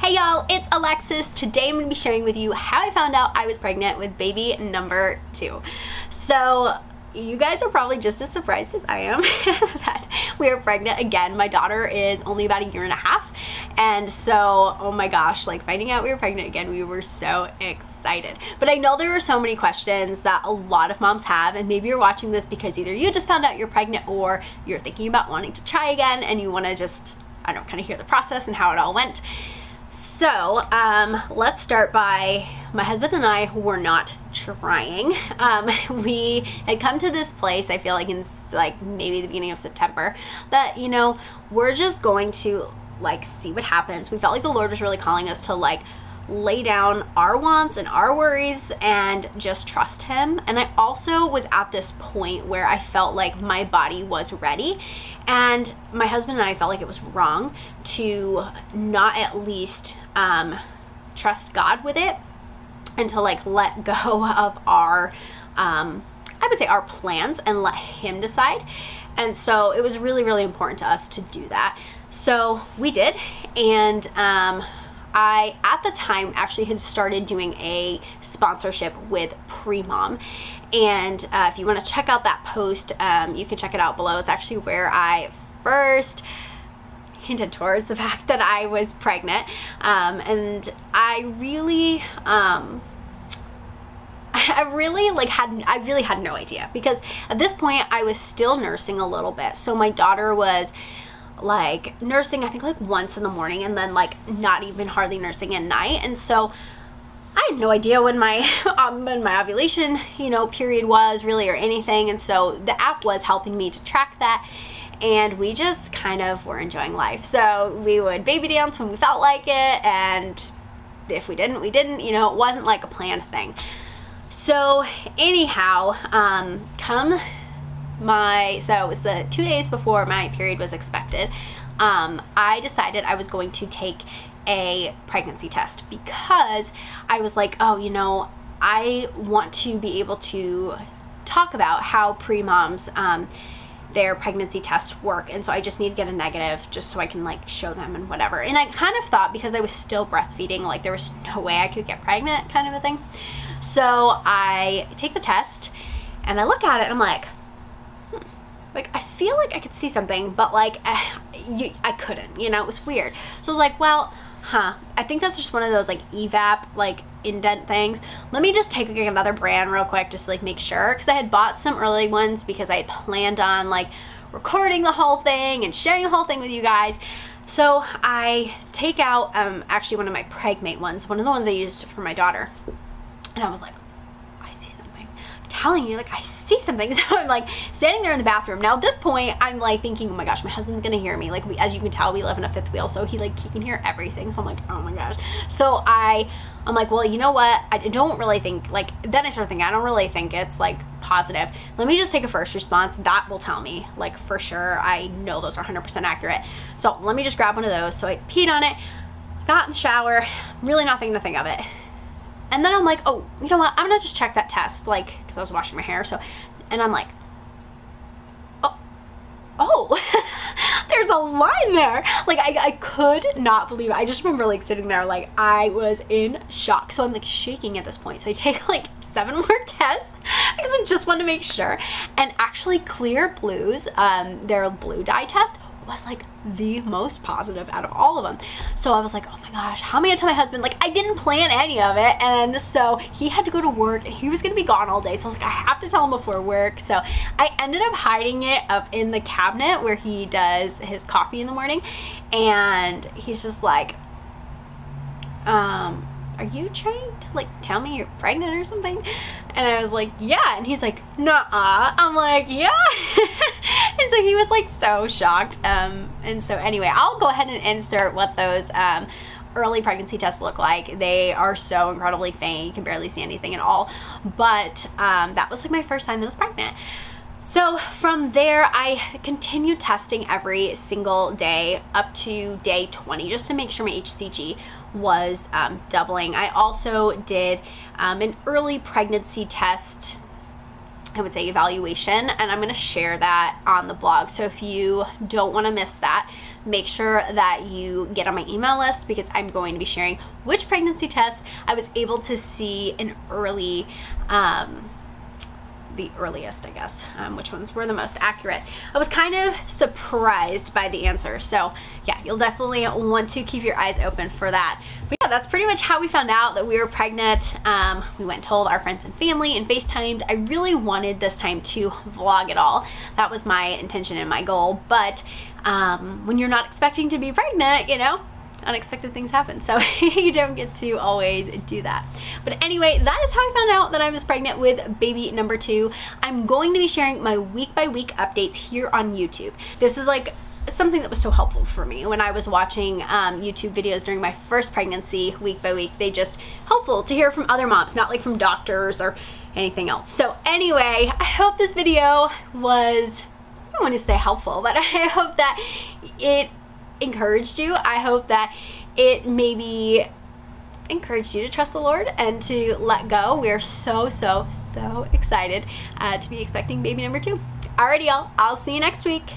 Hey y'all, it's Alexis. Today I'm going to be sharing with you how I found out I was pregnant with baby number 2. So you guys are probably just as surprised as I am that we are pregnant again. My daughter is only about 1.5 years, and so oh my gosh, like finding out we were pregnant again, we were so excited. But I know there were so many questions that a lot of moms have, and maybe you're watching this because either you just found out you're pregnant or you're thinking about wanting to try again and you want to just, I don't know, kind of hear the process and how it all went. So let's start by, my husband and I were not trying. We had come to this place, I feel like in like maybe the beginning of September, that, you know, we're just going to like see what happens. We felt like the Lord was really calling us to like lay down our wants and our worries and just trust him. And I also was at this point where I felt like my body was ready, and my husband and I felt like it was wrong to not at least trust God with it and to like let go of our I would say our plans and let him decide. And so it was really, really important to us to do that. So we did, and I, at the time, actually had started doing a sponsorship with Pre-Mom. And if you want to check out that post, you can check it out below. It's actually where I first hinted towards the fact that I was pregnant. And I really had no idea, because at this point I was still nursing a little bit. So my daughter was like nursing, I think like once in the morning, and then like not even hardly nursing at night. And so I had no idea when my ovulation, you know, period was really, or anything. And so the app was helping me to track that, and we just kind of were enjoying life. So we would baby dance when we felt like it, and if we didn't, we didn't. You know, it wasn't like a planned thing. So anyhow, so it was the 2 days before my period was expected, I decided I was going to take a pregnancy test, because I was like, oh, you know, I want to be able to talk about how pre-moms, their pregnancy tests work. And so I just need to get a negative just so I can like show them and whatever. And I kind of thought, because I was still breastfeeding, like there was no way I could get pregnant, kind of a thing. So I take the test and I look at it and I'm like, like, I feel like I could see something, but like I couldn't, you know, it was weird. So I was like, well, I think that's just one of those like evap, like indent things. Let me just take like another brand real quick, just to like make sure, because I had bought some early ones because I had planned on like recording the whole thing and sharing the whole thing with you guys. So I take out actually one of my Pregmate ones, one of the ones I used for my daughter, and I was like, I see something. I'm telling you, like I see something. So I'm like standing there in the bathroom. Now at this point I'm like thinking, oh my gosh, my husband's gonna hear me. Like as you can tell, we live in a fifth wheel, so he can hear everything. So I'm like, oh my gosh. So I'm like, well, you know what, I don't really think, like, then I started thinking, I don't really think it's like positive. Let me just take a first response. That will tell me, like, for sure. I know those are 100% accurate. So let me just grab one of those. So I peed on it, got in the shower, really not thinking nothing of it. And then I'm like, oh, you know what, I'm gonna just check that test, like, because I was washing my hair. So, and I'm like, oh, there's a line there. Like I could not believe it. I just remember like sitting there, like I was in shock. So I'm like shaking at this point. So I take like 7 more tests because I just want to make sure. And actually Clear Blue's, their blue dye test was like the most positive out of all of them. So I was like, oh my gosh, how am I gonna tell my husband? Like I didn't plan any of it, and so he had to go to work and he was gonna be gone all day. So I was like, I have to tell him before work. So I ended up hiding it up in the cabinet where he does his coffee in the morning, and he's just like, are you trying to like tell me you're pregnant or something? And I was like, yeah. And he's like, nuh-uh. I'm like, yeah. And so he was like so shocked. And so anyway, I'll go ahead and insert what those early pregnancy tests look like. They are so incredibly faint. You can barely see anything at all. But that was like my first time that I was pregnant. So from there, I continued testing every single day up to day 20, just to make sure my HCG was doubling. I also did an early pregnancy test I would say, evaluation, and I'm going to share that on the blog. So if you don't want to miss that, make sure that you get on my email list, because I'm going to be sharing which pregnancy test I was able to see an early, the earliest, I guess, which ones were the most accurate. I was kind of surprised by the answer. So yeah, you'll definitely want to keep your eyes open for that. But yeah, that's pretty much how we found out that we were pregnant. We went and told our friends and family and FaceTimed. I really wanted this time to vlog it all. That was my intention and my goal. But when you're not expecting to be pregnant, you know, unexpected things happen, so you don't get to always do that. But anyway, that is how I found out that I was pregnant with baby number 2. I'm going to be sharing my week-by-week updates here on YouTube. This is like something that was so helpful for me when I was watching YouTube videos during my first pregnancy, week by week. They just helpful to hear from other moms, not like from doctors or anything else. So anyway, I hope this video was, I don't want to say helpful, but I hope that it encouraged you. I hope that it maybe encouraged you to trust the Lord and to let go. We are so excited to be expecting baby number 2. Alrighty, y'all, I'll see you next week.